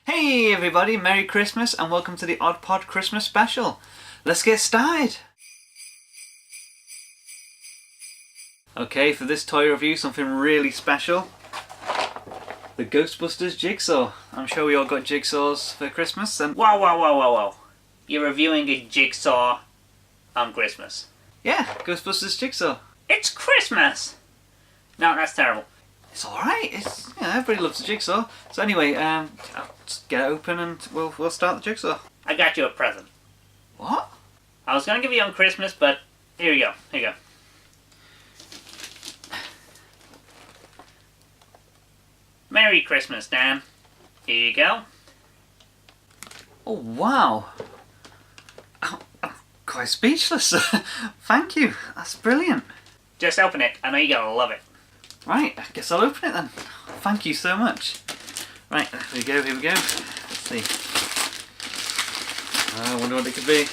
Hey everybody, Merry Christmas and welcome to the Odd Pod Christmas special. Let's get started! Okay, for this toy review, something really special. The Ghostbusters Jigsaw. I'm sure we all got Jigsaws for Christmas and... Whoa. You're reviewing a Jigsaw on Christmas. Yeah, Ghostbusters Jigsaw. It's Christmas! No, that's terrible. It's alright, it's, you know, everybody loves the Jigsaw. So anyway, I'll just get it open and we'll start the Jigsaw. I got you a present. What? I was gonna give you on Christmas, but here you go. Here you go. Merry Christmas, Dan. Here you go. Oh wow. I'm quite speechless. Thank you, that's brilliant. Just open it. I know you're gonna love it. Right, I guess I'll open it then. Thank you so much. Right, here we go. Let's see. I wonder what it could be.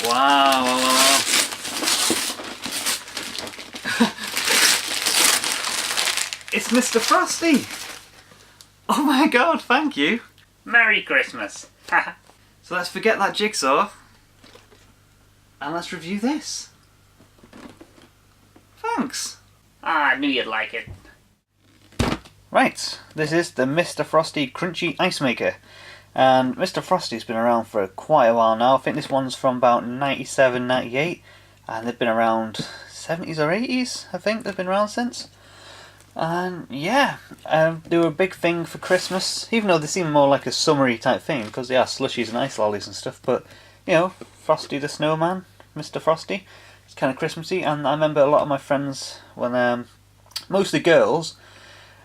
Wow. It's Mr. Frosty! Oh my god, thank you! Merry Christmas. So let's forget that Jigsaw and let's review this. Thanks! I knew you'd like it. Right, this is the Mr. Frosty Crunchy Ice Maker. And Mr. Frosty's been around for quite a while now. I think this one's from about 97, 98. And they've been around 70s or 80s, I think they've been around since. And yeah, they were a big thing for Christmas, even though they seem more like a summery type thing, because they are slushies and ice lollies and stuff. But, you know, Frosty the Snowman, Mr. Frosty, it's kind of Christmassy. And I remember a lot of my friends, when mostly girls,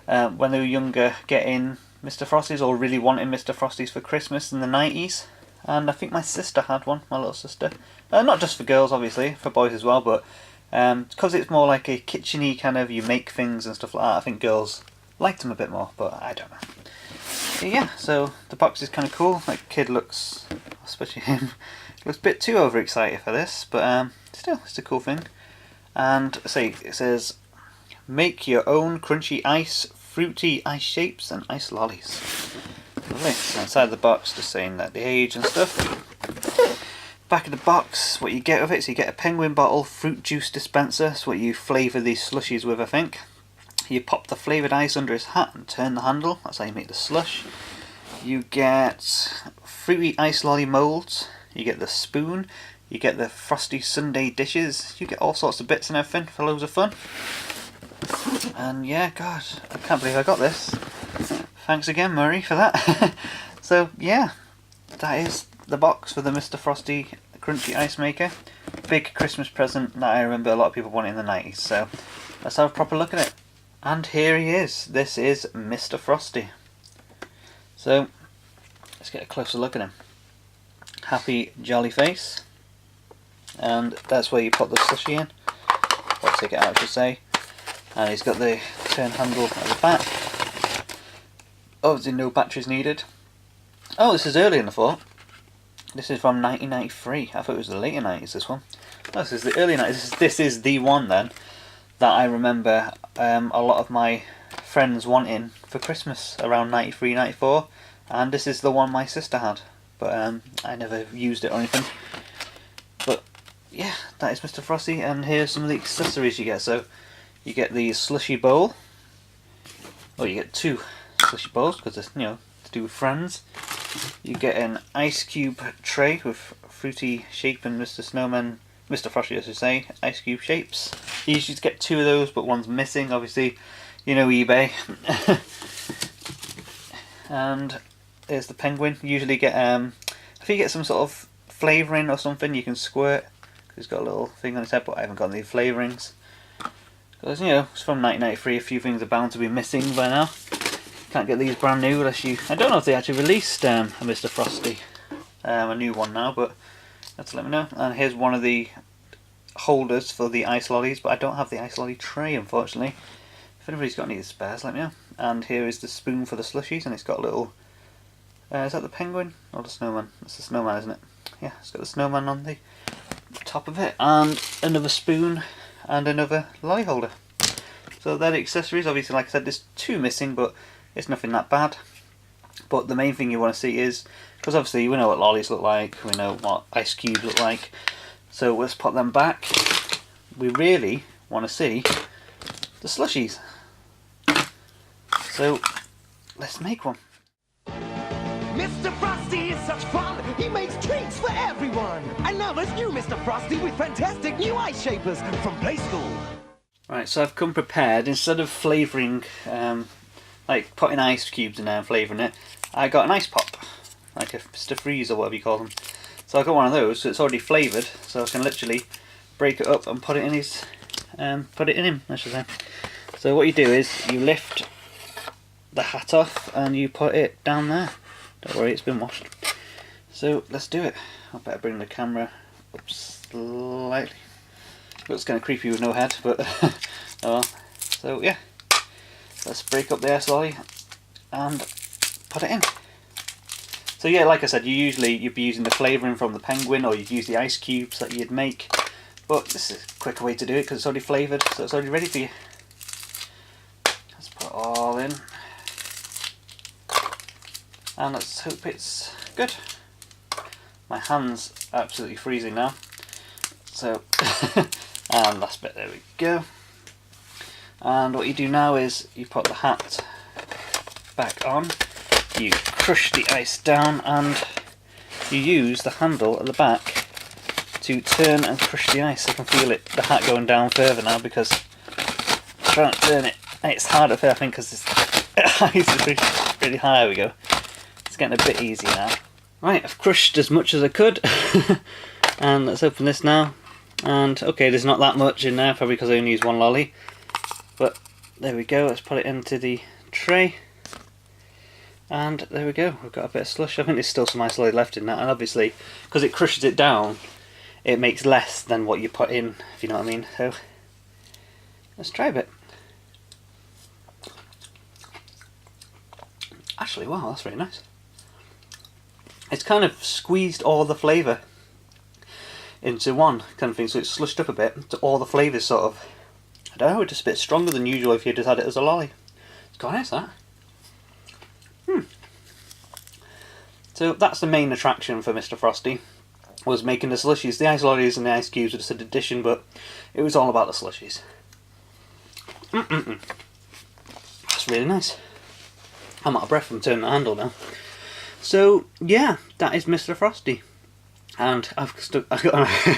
when they were younger, getting Mr. Frosties or really wanting Mr. Frosties for Christmas in the 90s. And I think my sister had one, my little sister. Not just for girls, obviously, for boys as well, but because it's more like a kitchen-y kind of, you make things and stuff like that, I think girls liked them a bit more, but I don't know. But yeah, so the box is kind of cool. Like, kid looks, especially him, looks a bit too overexcited for this, but still, it's a cool thing. And see, it says, make your own crunchy ice, fruity ice shapes and ice lollies. Lovely. So inside the box, just saying that the age and stuff. Back of the box, what you get with it, so you get a penguin bottle fruit juice dispenser. That's what you flavour these slushies with, I think. You pop the flavoured ice under his hat and turn the handle. That's how you make the slush. You get fruity ice lolly moulds. You get the spoon. You get the frosty sundae dishes. You get all sorts of bits and everything for loads of fun. And yeah, God, I can't believe I got this. Thanks again, Murray, for that. So yeah, that is the box for the Mr. Frosty Crunchy Ice Maker. Big Christmas present that I remember a lot of people wanted in the 90s. So let's have a proper look at it. And here he is. This is Mr. Frosty. So let's get a closer look at him. Happy jolly face. And that's where you put the slushie in. Or take it out, I should say. And he's got the turn handle at the back. Obviously no batteries needed. Oh, this is earlier than I thought. This is from 1993. I thought it was the later 90s, this one. Oh, this is the early 90s. This is the one then that I remember a lot of my friends wanting for Christmas around 93, 94. And this is the one my sister had. But I never used it or anything. But yeah, that is Mr. Frosty. And here's some of the accessories you get. So you get the slushy bowl. Well, you get two slushy bowls because it's, you know, to do with friends. You get an ice cube tray with fruity shape and Mr. Snowman, Mr. Frosty, as I say, ice cube shapes. You usually get two of those, but one's missing. Obviously, you know eBay. And there's the penguin. You usually get if you get some sort of flavouring or something, you can squirt. He's got a little thing on his head, but I haven't got any flavourings. Because, you know, it's from 1993, a few things are bound to be missing by now. Can't get these brand new unless you... I don't know if they actually released a Mr. Frosty, a new one now, but you have to let me know. And here's one of the holders for the ice lollies, but I don't have the ice lolly tray, unfortunately. If anybody's got any spares, let me know. And here is the spoon for the slushies, and it's got a little... is that the penguin or the snowman? It's the snowman, isn't it? Yeah, it's got the snowman on the top of it, and another spoon and another lolly holder. So they're the accessories. Obviously, like I said, there's 2 missing, but it's nothing that bad. But the main thing you want to see is, because obviously we know what lollies look like, we know what ice cubes look like, so let's put them back. We really want to see the slushies. So let's make one. Mr. Frosty is such fun, he makes treats for everyone. And now there's new Mr. Frosty with fantastic new ice shapers from Play School. Right, so I've come prepared. Instead of flavouring, like putting ice cubes in there and flavouring it, I got an ice pop, like a Mr. Freeze or whatever you call them. So I got one of those, so it's already flavoured, so I can literally break it up and put it in him, I should say. So what you do is you lift the hat off and you put it down there. Don't worry, it's been washed. So let's do it. I better bring the camera up slightly. Looks kind of creepy with no head, but oh well. So yeah, let's break up the ice lolly and put it in. So yeah, like I said, you'd be using the flavouring from the penguin, or you'd use the ice cubes that you'd make. But this is a quicker way to do it because it's already flavoured, so it's already ready for you. Let's put it all in. And let's hope it's good. My hand's absolutely freezing now. So, and last bit, there we go. And what you do now is you put the hat back on, you crush the ice down, and you use the handle at the back to turn and crush the ice. I can feel it, the hat going down further now because I'm trying to turn it. It's harder, I think, because the ice is really high. There we go. It's getting a bit easier now. Right, I've crushed as much as I could. And let's open this now. And okay, there's not that much in there, probably because I only used 1 lolly. But there we go, let's put it into the tray. And there we go, we've got a bit of slush. I think there's still some ice lolly left in that. And obviously, because it crushes it down, it makes less than what you put in, if you know what I mean. So, let's try a bit. Actually, wow, that's really nice. It's kind of squeezed all the flavour into one kind of thing, so it's slushed up a bit. So all the flavours sort of, I don't know, it's just a bit stronger than usual if you just had it as a lolly. It's quite nice, that. So that's the main attraction for Mr. Frosty, was making the slushies. The ice lollies and the ice cubes were just an addition, but it was all about the slushies. That's really nice. I'm out of breath from turning the handle now. So yeah, that is Mr. Frosty, and I've got a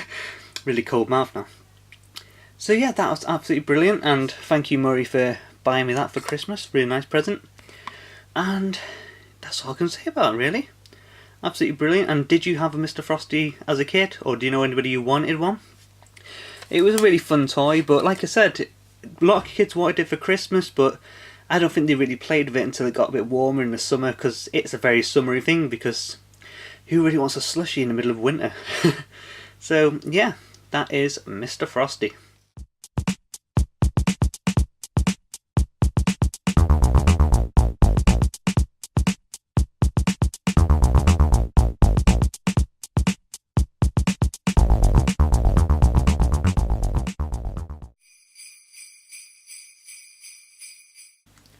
really cold mouth now. So yeah, that was absolutely brilliant, and thank you, Murray, for buying me that for Christmas. Really nice present, and that's all I can say about it, really. Absolutely brilliant. And did you have a Mr. Frosty as a kid, or do you know anybody who wanted one? It was a really fun toy, but like I said, a lot of kids wanted it for Christmas, but I don't think they really played with it until it got a bit warmer in the summer, because it's a very summery thing, because who really wants a slushie in the middle of winter? So yeah, that is Mr. Frosty.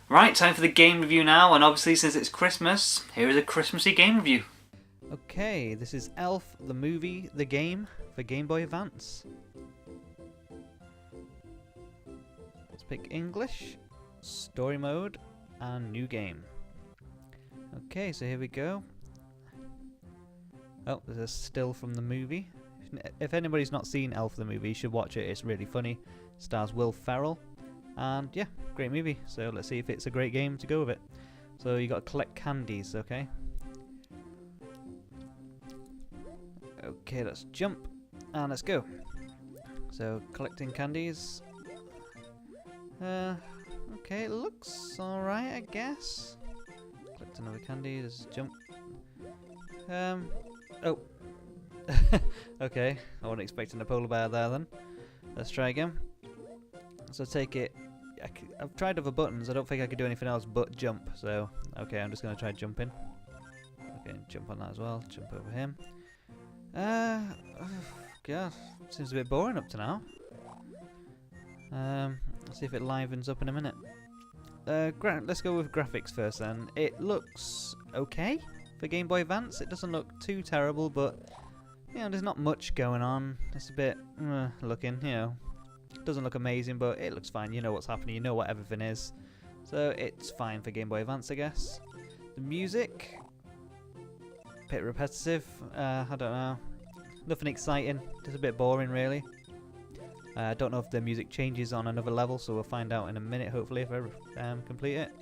Right, time for the game review now, and obviously since it's Christmas, here is a Christmassy game review. Okay, this is Elf, the movie, the game, for Game Boy Advance. Let's pick English, story mode, and new game. Okay, so here we go. Oh, there's a still from the movie. If anybody's not seen Elf the movie, you should watch it, it's really funny. Stars Will Ferrell. And yeah, great movie. So let's see if it's a great game to go with it. So you got to collect candies, okay? Okay, let's jump and let's go. So collecting candies. Okay, it looks alright, I guess. Collect another candy, let's jump. Oh. Okay, I wasn't expecting a polar bear there then. Let's try again. So take it. I've tried other buttons. I don't think I could do anything else but jump. So okay, I'm just gonna try jumping. Okay, jump on that as well. Jump over him. yeah, seems a bit boring up to now. Let's see if it livens up in a minute. Let's go with graphics first then. It looks okay for Game Boy Advance. It doesn't look too terrible, but you know, there's not much going on. It's a bit looking, you know. It doesn't look amazing, but it looks fine. You know what's happening. You know what everything is. So it's fine for Game Boy Advance, I guess. The music, a bit repetitive. I don't know. Nothing exciting. Just a bit boring, really. I don't know if the music changes on another level, so we'll find out in a minute, hopefully, if I complete it.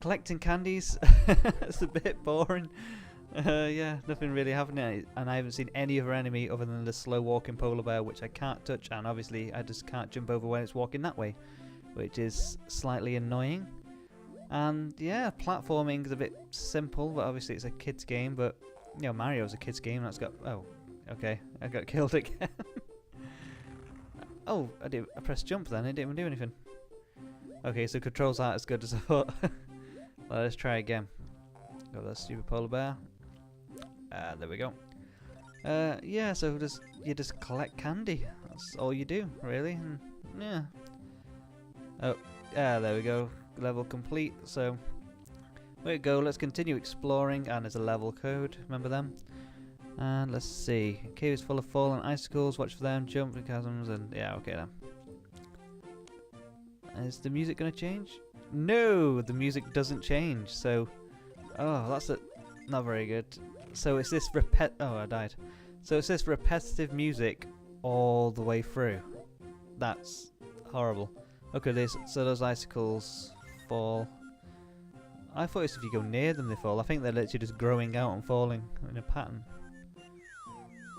Collecting candies. It's a bit boring. Yeah, nothing really happening, and I haven't seen any other enemy other than the slow walking polar bear, which I can't touch, and obviously I just can't jump over when it's walking that way, which is slightly annoying. And yeah, platforming is a bit simple, but obviously it's a kid's game, but you know, Mario's a kid's game. That's got, oh, okay, I got killed again. Oh, I pressed jump then, it didn't even do anything. Okay, so controls aren't as good as I thought. Well, let's try again. Got that stupid polar bear. There we go. Yeah, so you just collect candy. That's all you do, really. And, yeah. Oh, yeah, there we go. Level complete. So, there we go. Let's continue exploring. And there's a level code. Remember them? And let's see. Cave is full of fallen icicles. Watch for them. Jump in chasms. And yeah, okay then. Is the music going to change? No, the music doesn't change. So, oh, that's not very good. So it's this oh, I died. So it's this repetitive music all the way through. That's horrible. Okay, so those icicles fall. I thought it's if you go near them they fall. I think they're literally just growing out and falling in a pattern.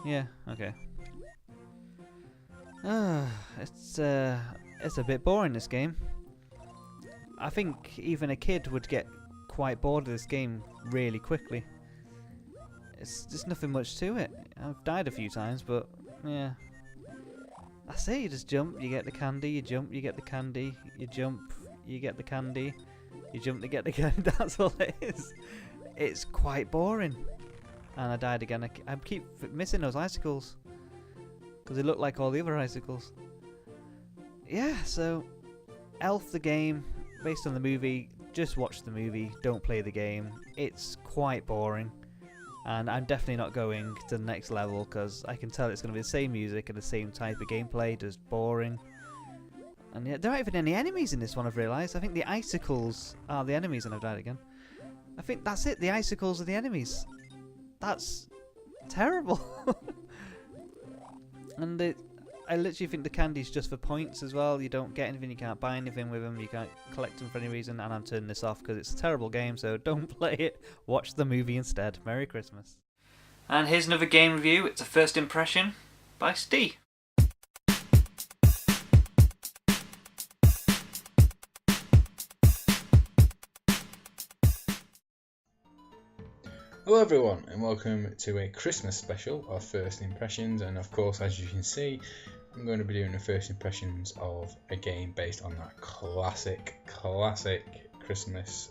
Yeah, okay. It's a bit boring, this game. I think even a kid would get quite bored of this game really quickly. It's just nothing much to it. I've died a few times, but yeah. That's it, you just jump, you get the candy, you jump, you get the candy, you jump, you get the candy, you jump to get the candy. That's all it is. It's quite boring. And I died again. I keep missing those icicles because they look like all the other icicles. Yeah, so Elf the game, based on the movie, just watch the movie, don't play the game. It's quite boring. And I'm definitely not going to the next level because I can tell it's going to be the same music and the same type of gameplay, just boring. And yet there aren't even any enemies in this one, I've realised. I think the icicles are the enemies, and I've died again. I think that's it, the icicles are the enemies. That's terrible. And I literally think the candy's just for points as well. You don't get anything, you can't buy anything with them, you can't collect them for any reason, and I'm turning this off because it's a terrible game, so don't play it. Watch the movie instead. Merry Christmas. And here's another game review. It's a first impression by Steve. Hello everyone and welcome to a Christmas special of First Impressions, and of course, as you can see, I'm going to be doing the first impressions of a game based on that classic Christmas,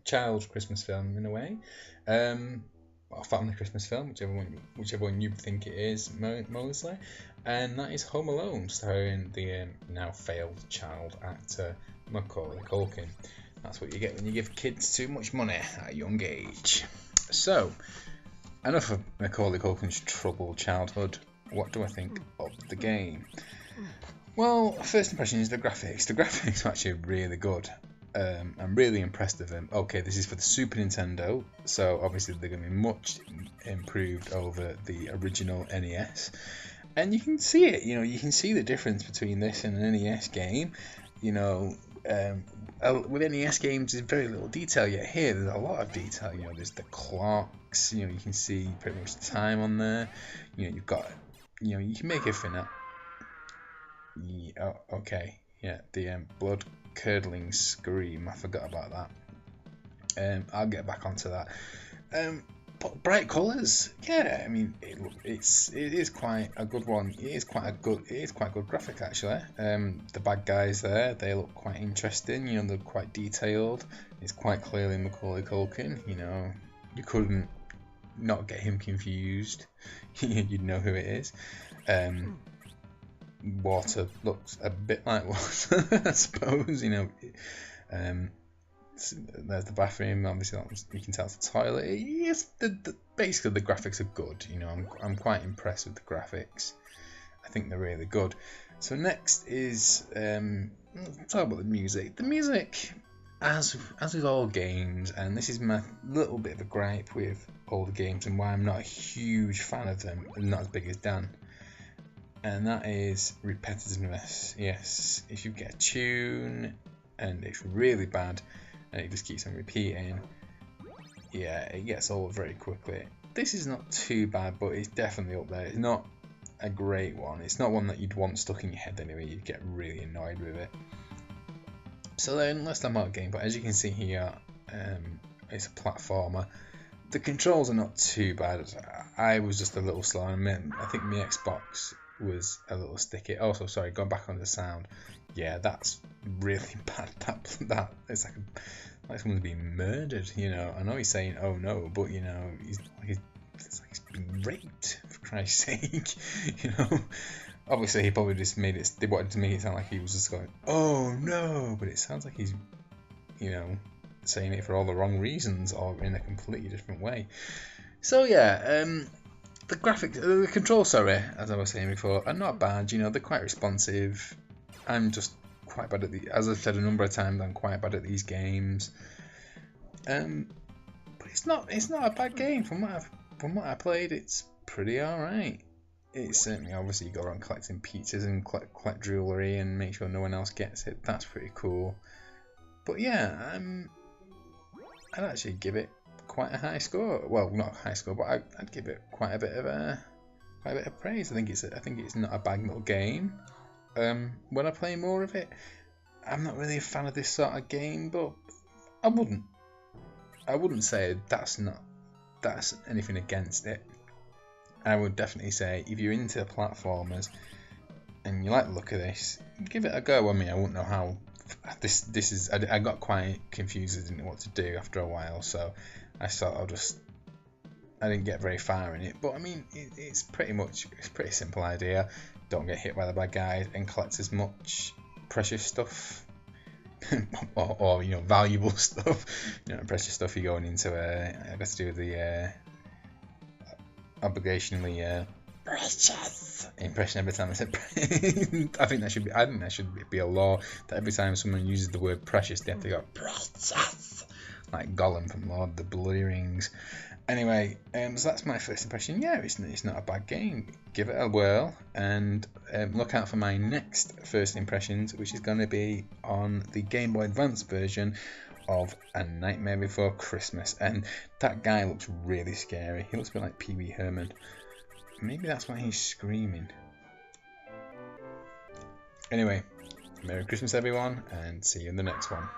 child Christmas film in a way, or family Christmas film, whichever one you think it is mostly, and that is Home Alone, starring the now failed child actor Macaulay Culkin. That's what you get when you give kids too much money at a young age. So, enough of Macaulay Culkin's troubled childhood. What do I think of the game? Well, first impression is the graphics. The graphics are actually really good. I'm really impressed with them. Okay, this is for the Super Nintendo, so obviously they're going to be much improved over the original NES. And you can see it, you can see the difference between this and an NES game. With NES games, there's very little detail, yet here there's a lot of detail. There's the clocks. You can see pretty much the time on there. You've got, you can make everything up. Yeah, okay, yeah, the blood curdling scream. I forgot about that. I'll get back onto that. But bright colours, yeah. I mean, it is quite a good one. It is quite good graphic actually. The bad guys there, they look quite interesting. They're quite detailed. It's quite clearly Macaulay Culkin. You couldn't not get him confused, you'd know who it is. Water looks a bit like water, I suppose. You know, there's the bathroom. Obviously, you can tell it's a toilet. Yes, basically the graphics are good. You know, I'm quite impressed with the graphics. I think they're really good. So next is talk about the music. The music, as with all games, and this is my little bit of a gripe with all the games and why I'm not a huge fan of them, and not as big as Dan. And that is repetitiveness. Yes, if you get a tune and it's really bad and it just keeps on repeating, yeah, it gets old very quickly. This is not too bad, but it's definitely up there. It's not a great one. It's not one that you'd want stuck in your head anyway. You'd get really annoyed with it. So then, let's talk about gameplay. As you can see here, it's a platformer. The controls are not too bad. I was just a little slow. I think my Xbox was a little sticky. Also, sorry, going back on the sound. Yeah, that's really bad. That it's like someone's being murdered. You know, I know he's saying "oh no," but you know, it's like he's been raped, for Christ's sake. You know, obviously he probably just made it. They wanted to make it sound like he was just going "oh no," but it sounds like he's, you know, saying it for all the wrong reasons or in a completely different way. So yeah, the graphics, the controls, sorry, as I was saying before, are not bad. You know, they're quite responsive. I'm just quite bad at as I've said a number of times, I'm quite bad at these games. But it's not a bad game from what I played. It's pretty alright. It's certainly, obviously you go around collecting pizzas and collect jewellery and make sure no one else gets it. That's pretty cool. But yeah, I'd actually give it quite a high score. Well, not a high score, but I'd give it quite a bit of praise. I think it's not a bad little game. When I play more of it, I'm not really a fan of this sort of game, but I wouldn't say that's anything against it. I would definitely say if you're into platformers and you like the look of this, give it a go. I mean, I wouldn't know how this is. I got quite confused. I didn't know what to do after a while, so I didn't get very far in it. But I mean, it's pretty simple idea. Don't get hit by the bad guys and collect as much precious stuff or you know, valuable stuff. You know, precious stuff you're going into I got to do the obligationally precious impression every time I said I think that should be a law that every time someone uses the word precious they have to go precious, like Gollum from Lord of the Bloody Rings. Anyway, so that's my first impression. Yeah, it's not a bad game. Give it a whirl and look out for my next first impressions, which is going to be on the Game Boy Advance version of A Nightmare Before Christmas. And that guy looks really scary. He looks a bit like Pee Wee Herman. Maybe that's why he's screaming. Anyway, Merry Christmas everyone, and see you in the next one.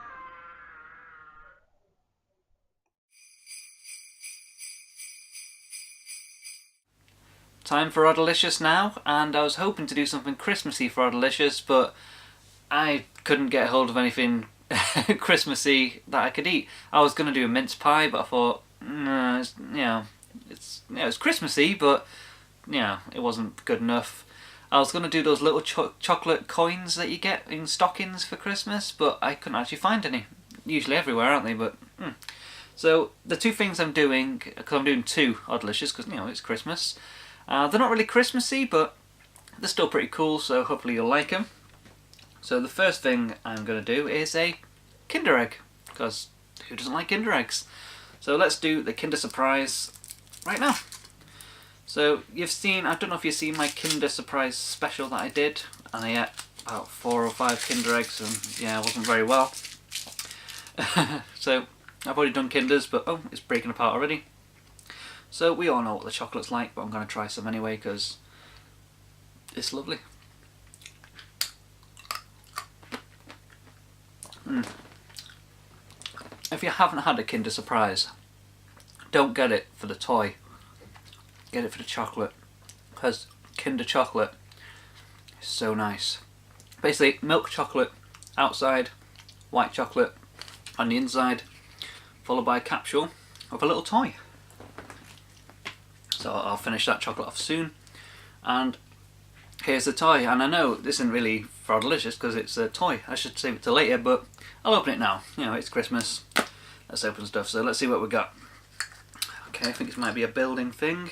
Time for Oddelicious now, and I was hoping to do something Christmassy for Oddelicious, but I couldn't get hold of anything Christmassy that I could eat. I was going to do a mince pie, but I thought, it's Christmassy, but it wasn't good enough. I was going to do those little chocolate coins that you get in stockings for Christmas, but I couldn't actually find any. Usually everywhere, aren't they? But So the two things I'm doing, because I'm doing two Oddelicious, because it's Christmas. They're not really Christmassy, but they're still pretty cool, so hopefully you'll like them. So the first thing I'm going to do is a Kinder Egg, because who doesn't like Kinder Eggs? So let's do the Kinder Surprise right now. So you've seen, I don't know if you've seen my Kinder Surprise special that I did, and I ate about 4 or 5 Kinder Eggs, and yeah, it wasn't very well. So I've already done Kinders, but it's breaking apart already. So we all know what the chocolate's like, but I'm going to try some anyway because it's lovely. If you haven't had a Kinder Surprise, don't get it for the toy. Get it for the chocolate, because Kinder chocolate is so nice. Basically, milk chocolate outside, white chocolate on the inside, followed by a capsule of a little toy. So I'll finish that chocolate off soon. And here's the toy. And I know this isn't really for Oddelicious because it's a toy. I should save it till later, but I'll open it now. You know, it's Christmas. Let's open stuff. So let's see what we got. Okay, I think this might be a building thing.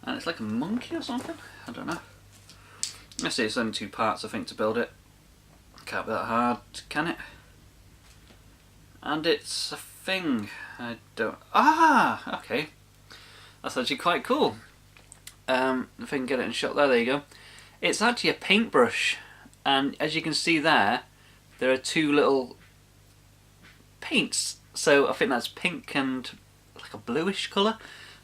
And it's like a monkey or something. I don't know. Let's see, it's only 2 parts I think to build it. Can't be that hard, can it? And it's a thing. I don't... Ah! Okay. That's actually quite cool. If I can get it in shot there you go. It's actually a paintbrush. And as you can see there are 2 little paints. So I think that's pink and like a bluish colour.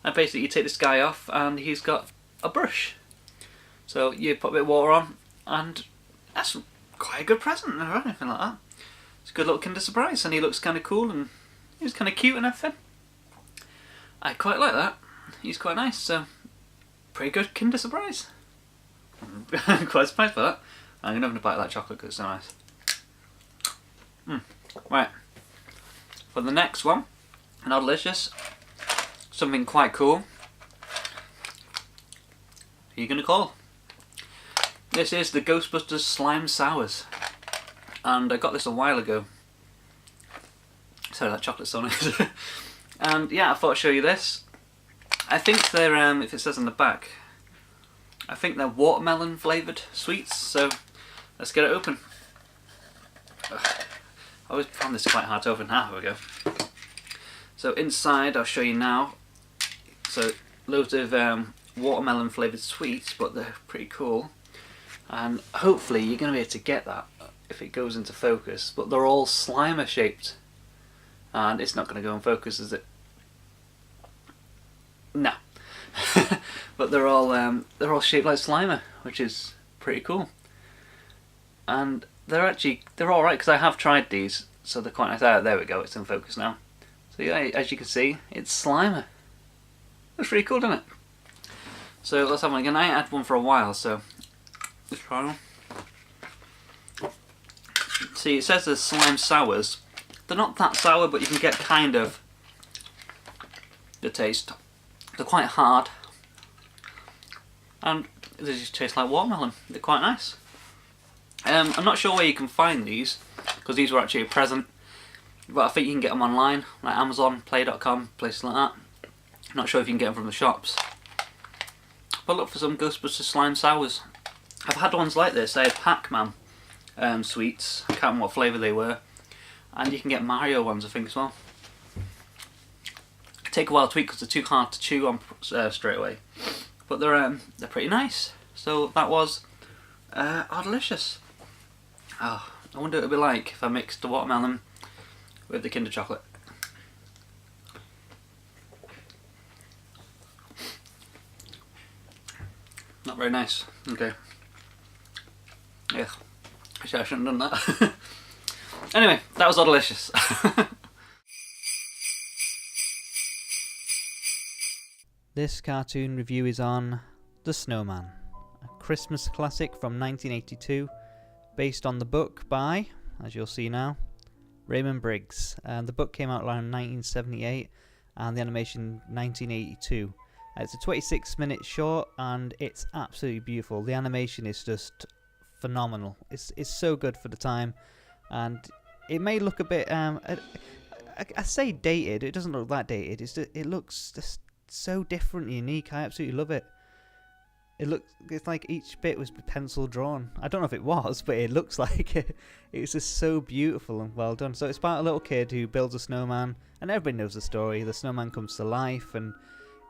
And basically you take this guy off and he's got a brush. So you put a bit of water on and that's quite a good present or anything like that. It's a good little Kinder Surprise and he looks kind of cool and he's kind of cute and everything. I quite like that. He's quite nice, so pretty good Kinder Surprise. I'm quite surprised by that. I'm going to have a bite of that chocolate because it's so nice. Right, for the next one, an Oddelicious, something quite cool. Who are you going to call? This is the Ghostbusters Slime Sours. And I got this a while ago. Sorry, that chocolate's so nice. And yeah, I thought I'd show you this. I think they're, if it says on the back, I think they're watermelon flavoured sweets, so let's get it open. Ugh. I always found this quite hard to open. Here we go. So inside, I'll show you now. So loads of watermelon flavoured sweets, but they're pretty cool. And hopefully you're going to be able to get that if it goes into focus, but they're all Slimer shaped. And it's not going to go in focus, is it? No. But they're all shaped like Slimer, which is pretty cool. And they're alright because I have tried these, so they're quite nice. There we go, it's in focus now. So yeah, as you can see, it's Slimer. That's pretty cool, doesn't it? So let's have one again. I ain't had one for a while, so let's try one. See, it says there's slime sours. They're not that sour, but you can get kind of the taste. They're quite hard, and they just taste like watermelon. They're quite nice. I'm not sure where you can find these, because these were actually a present, but I think you can get them online, like Amazon, Play.com, places like that. I'm not sure if you can get them from the shops. But look for some Ghostbusters Slime Sours. I've had ones like this. They had Pac-Man sweets. I can't remember what flavour they were. And you can get Mario ones, I think, as well. Take a while to eat because they're too hard to chew on straight away. But they're pretty nice. So that was Oddelicious. Oh, I wonder what it would be like if I mixed the watermelon with the Kinder chocolate. Not very nice. Okay. Yeah. Actually, I shouldn't have done that. Anyway, that was Oddelicious. This cartoon review is on The Snowman, a Christmas classic from 1982, based on the book by, as you'll see now, Raymond Briggs. The book came out around 1978 and the animation 1982. It's a 26-minute short and it's absolutely beautiful. The animation is just phenomenal. It's so good for the time, and it may look a bit I say dated. It doesn't look that dated. It looks just so different and unique. I absolutely love it. It's like each bit was pencil drawn. I don't know if it was, but it looks like it. It's just so beautiful and well done. So it's about a little kid who builds a snowman, and everybody knows the story. The snowman comes to life, and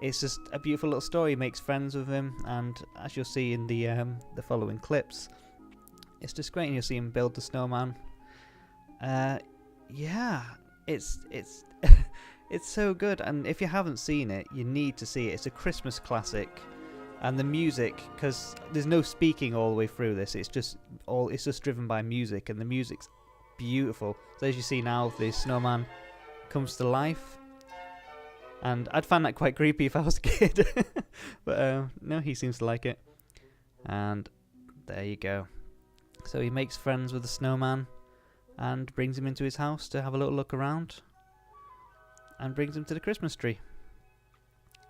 it's just a beautiful little story. He makes friends with him, and as you'll see in the following clips, it's just great. And you'll see him build the snowman. Yeah, it's it's so good. And if you haven't seen it, you need to see it. It's a Christmas classic. And the music, because there's no speaking all the way through this, it's just driven by music, and the music's beautiful. So as you see now, the snowman comes to life, and I'd find that quite creepy if I was a kid, but no, he seems to like it. And there you go. So he makes friends with the snowman, and brings him into his house to have a little look around, and brings him to the Christmas tree.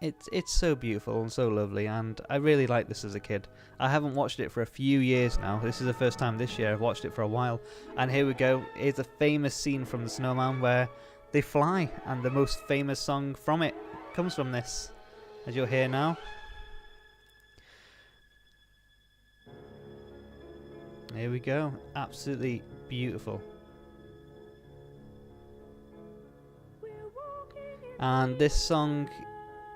It's so beautiful and so lovely, and I really liked this as a kid. I haven't watched it for a few years now. This is the first time this year I've watched it for a while. And here we go. Here's a famous scene from the Snowman where they fly, and the most famous song from it comes from this, as you'll hear now. Here we go. Absolutely beautiful. And this song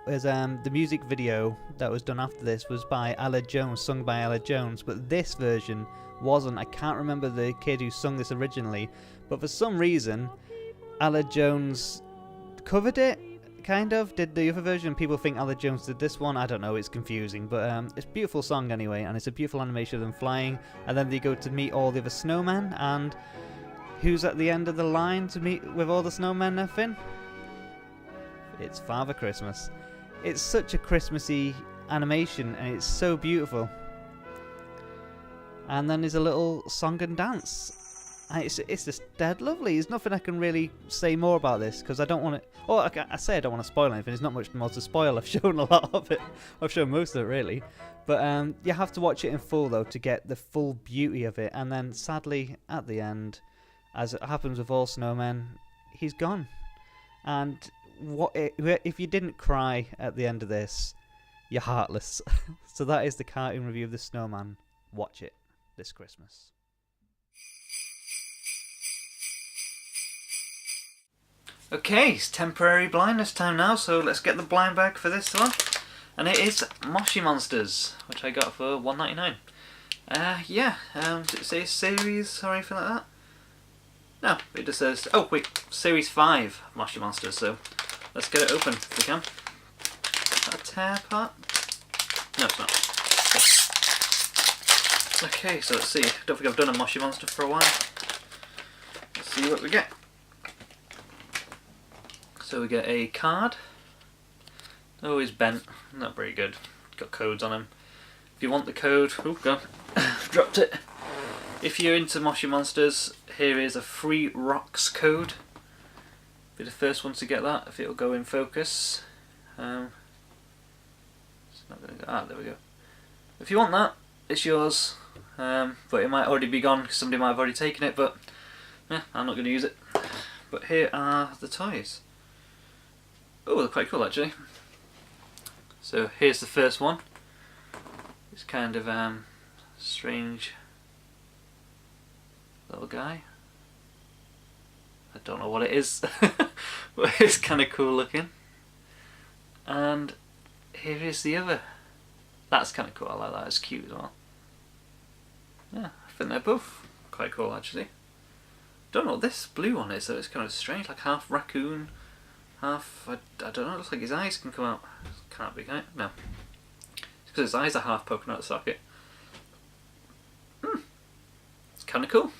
is the music video that was done after this was by Ella Jones, sung by Ella Jones, but this version wasn't. I can't remember the kid who sung this originally, but for some reason Ella Jones covered it, kind of did the other version. People think Ella Jones did this one. I don't know, it's confusing, but it's a beautiful song anyway, and it's a beautiful animation of them flying, and then they go to meet all the other snowmen, and who's at the end of the line to meet with all the snowmen and everything? It's Father Christmas. It's such a Christmassy animation, and it's so beautiful. And then there's a little song and dance. And it's just dead lovely. There's nothing I can really say more about this, because I don't want to... Oh, I say I don't want to spoil anything. There's not much more to spoil. I've shown a lot of it. I've shown most of it, really. But you have to watch it in full, though, to get the full beauty of it. And then, sadly, at the end, as it happens with all snowmen, he's gone. And... if you didn't cry at the end of this, you're heartless. So that is the cartoon review of the Snowman. Watch it this Christmas. Okay, it's temporary blindness time now, so let's get the blind bag for this one. And it is Moshi Monsters, which I got for $1.99. Did it say series or anything like that? No, it just says, oh wait, Series 5 Moshi Monsters, so let's get it open if we can. Is that a tear part? No, it's not. Okay, so let's see. Don't think I've done a Moshi Monster for a while. Let's see what we get. So we get a card. Oh, he's bent. Not very good. Got codes on him. If you want the code... Oh, go. Dropped it. If you're into Moshi Monsters, here is a free rocks code. Be the first one to get that, if it'll go in focus. It's not gonna go. There we go. If you want that, it's yours. But it might already be gone, because somebody might have already taken it, but yeah, I'm not going to use it. But here are the toys. Oh, they're quite cool actually. So here's the first one. It's kind of strange little guy. I don't know what it is, but it's kind of cool looking. And here is the other. That's kind of cool. I like that. It's cute as well. Yeah, I think they're both quite cool actually. Don't know what this blue one is though. It's kind of strange, like half raccoon, half. I don't know. It looks like his eyes can come out. Can't be, can it? No. It's because his eyes are half poking out the socket. It's kind of cool.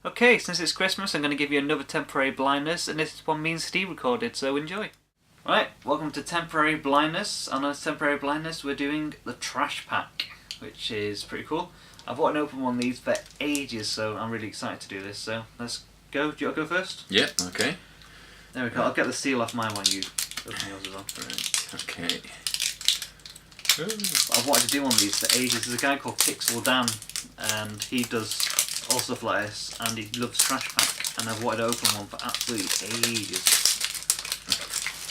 Okay, since it's Christmas, I'm going to give you another temporary blindness, and this one means Steve recorded, so enjoy. Right, welcome to temporary blindness. On our temporary blindness, we're doing the trash pack, which is pretty cool. I've wanted to open one of these for ages, so I'm really excited to do this. So let's go. Do you want to go first? Yep. Okay. There we go. I'll get the seal off mine while you open yours as well. Right. Okay. I've wanted to do one of these for ages. There's a guy called Pixel Dan, and he does all stuff like this, and he loves trash pack, and I've wanted to open one for absolutely ages.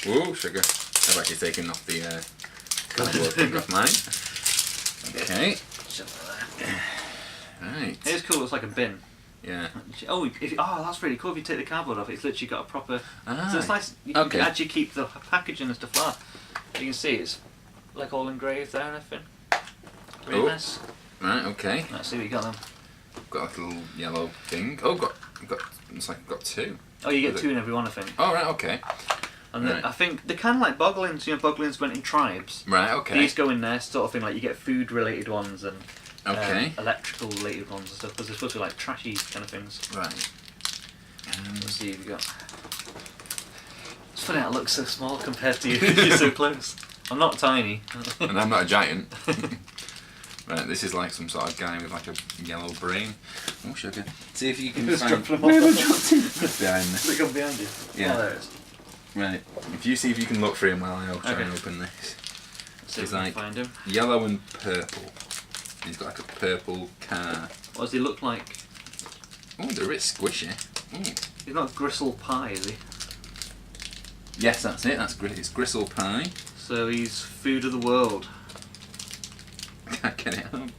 Ooh, sugar. I've actually taken off the cardboard thing off mine. Okay. Shove that there. Right. It's cool. It's like a bin. Yeah. Oh, that's really cool. If you take the cardboard off, it's literally got a proper. Ah, so it's nice. You can actually keep the packaging and stuff like that. You can see it's like all engraved there and everything. Really nice. Right. Okay. Let's see what you got then. Got a little yellow thing. Oh, got. It's like I've got two. Oh, you get two in every one, I think. Oh, right. Okay. And right. I think they're kind of like boglins. You know, boglins went in tribes. Right. Okay. These go in there, sort of thing. Like you get food-related ones and electrical-related ones and stuff, because they're supposed to be like trashy kind of things. Right. Let's see what you got. It's funny how it looks so small compared to you. You're so close. I'm not tiny. And I'm not a giant. Right, this is like some sort of guy with like a yellow brain. Oh, sugar. See if you can Just find... dropped them Where have I off. dropped him? Behind this. Look up behind you. Yeah. Oh, there it is. Right, if you see if you can look for him while I try Okay. and open this. See He's if I like can find him. yellow and purple. He's got like a purple car. What does he look like? Oh, they're a bit squishy. Ooh. He's not gristle pie, is he? Yes, that's it. It's gristle pie. So he's food of the world. Can't get it out.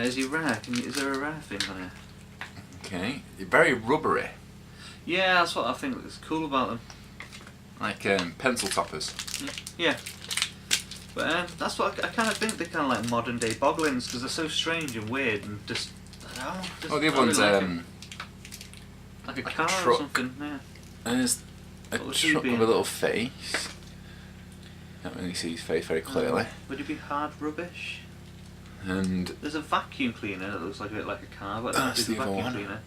Is he rare? Is there a rare thing on here? Okay, very rubbery, Yeah, that's what I think is cool about them. like pencil toppers. Yeah. But that's what I kind of think they're kind of like modern day boglins because they're so strange and weird and just. I don't know. Just, Oh, the other I one's really like 'em. Like a like a car or truck. something. Yeah. there's a What would he truck be? with a little face. Can't really see his face very clearly. Would it be hard rubbish? And There's a vacuum cleaner that looks like a bit like a car, but I don't know if That's it's a the other vacuum one. cleaner.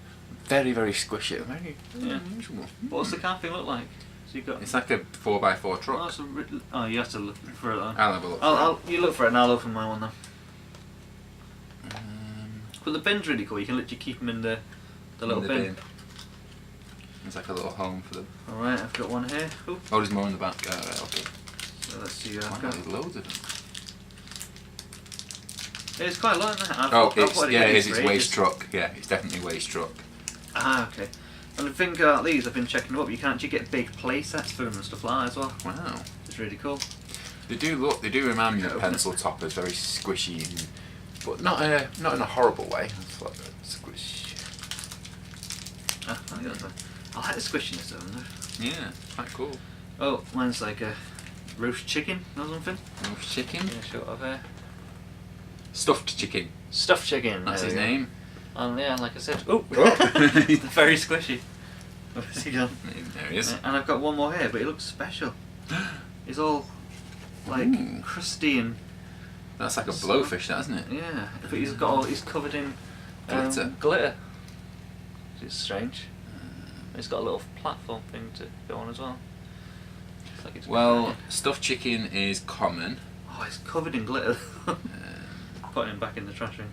very, very squishy. Very Yeah. unusual. What's the car thing look like? So you got. It's like a 4x4 Oh, truck. that's a oh, you have to look for it. Though. I'll have a look. You look for it and I'll open my one then. Um, But the bin's really cool. You can literally keep them in the little in the bin. There's like a little home for them. All right, I've got one here. Ooh. Oh, there's more in the back. Right, okay. So let's see. Wow, I've got. there's loads of them. It's quite a lot, isn't it? It's waste truck. Yeah, it's definitely waste truck. Ah, okay. And the thing about these, I've been checking them up. You can actually get big play sets for them and stuff like that as well. Wow. It's really cool. They do remind me Yeah, of open pencil toppers, very squishy, but not in a horrible way. It's like squish. Ah, I don't know. I like the squishiness of them though. Yeah, quite cool. Oh, mine's like a roast chicken or something. Roast chicken, Yeah, short of here. stuffed chicken. Stuffed chicken. That's there his we go. name. And yeah, like I said, oh, they're very squishy. Where's he gone? There he is. And I've got one more here, but it looks special. He's all like Ooh. crusty and That's like a blowfish, that isn't it? yeah, but he's covered in Glitter. glitter. Which is strange. It's got a little platform thing to go on as well. It's like it's Well, stuffed chicken is common. oh, it's covered in glitter. Putting him back in the trash bin.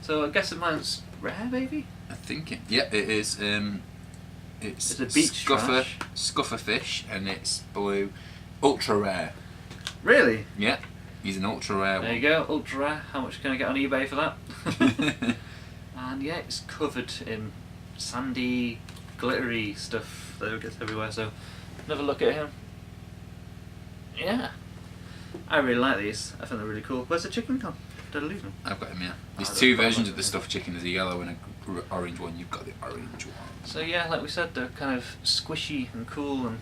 So I guess mine's rare, maybe. I think it. Yeah, it is. It's It's a beach trash. scuffer fish, and it's blue, ultra rare. Really? Yeah, he's an ultra rare There one. you go, ultra rare. How much can I get on eBay for that? And yeah, it's covered in sandy, glittery stuff that gets everywhere. So, another look at him. Yeah, I really like these. I think they're really cool. Where's the chicken gone? Did I leave them? I've got him, yeah. There's Oh, two that's versions quite of the stuffed chicken. There's a yellow and a orange one. You've got the orange one. So yeah, like we said, they're kind of squishy and cool, and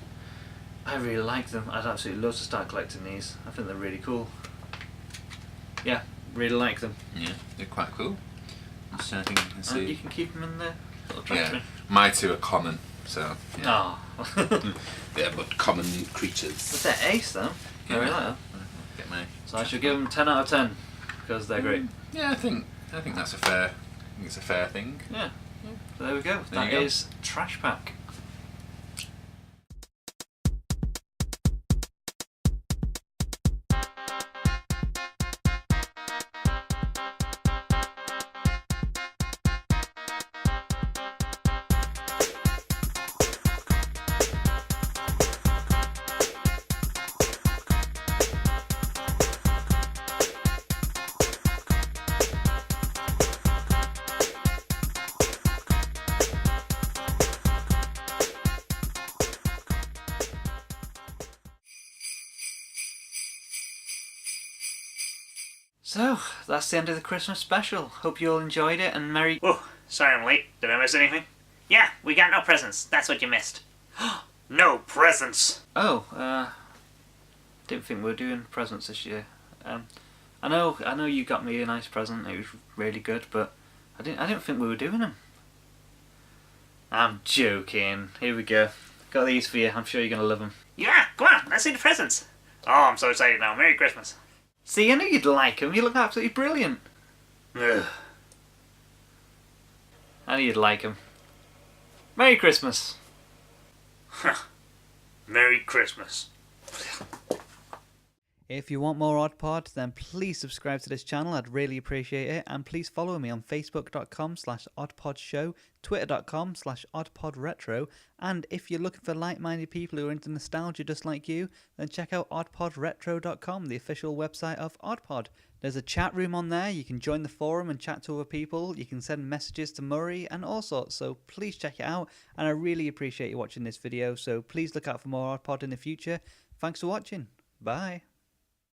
I really like them. I'd absolutely love to start collecting these. I think they're really cool. Yeah, really like them. Yeah, they're quite cool. I'm just trying to think if you can And see. you can keep them in the little trash Yeah, bin. my two are common, so yeah. Oh. They're but common creatures. But they're ace though. I really like them. Get my. So I should give them 10 out of 10 because they're great. Yeah, I think that's a fair. I think it's a fair thing. Yeah. So there we go. There That you go. is Trash Pack. So, that's the end of the Christmas special. Hope you all enjoyed it and Merry... Oh, sorry I'm late. Did I miss anything? Yeah, we got no presents. That's what you missed. No presents! Oh, didn't think we were doing presents this year. I know you got me a nice present. It was really good, but I didn't think we were doing them. I'm joking. Here we go. Got these for you. I'm sure you're gonna love them. Yeah, come on, let's see the presents. Oh, I'm so excited now. Merry Christmas. See, I knew you'd like them. You look absolutely brilliant. Ugh. I knew you'd like them. Merry Christmas. Merry Christmas. If you want more Odd Pod, then please subscribe to this channel, I'd really appreciate it, and please follow me on facebook.com/oddpodshow, twitter.com/oddpodretro, and if you're looking for like-minded people who are into nostalgia just like you, then check out oddpodretro.com, the official website of Oddpod. There's a chat room on there, you can join the forum and chat to other people, you can send messages to Murray and all sorts, so please check it out, and I really appreciate you watching this video, so please look out for more Oddpod in the future. Thanks for watching, bye.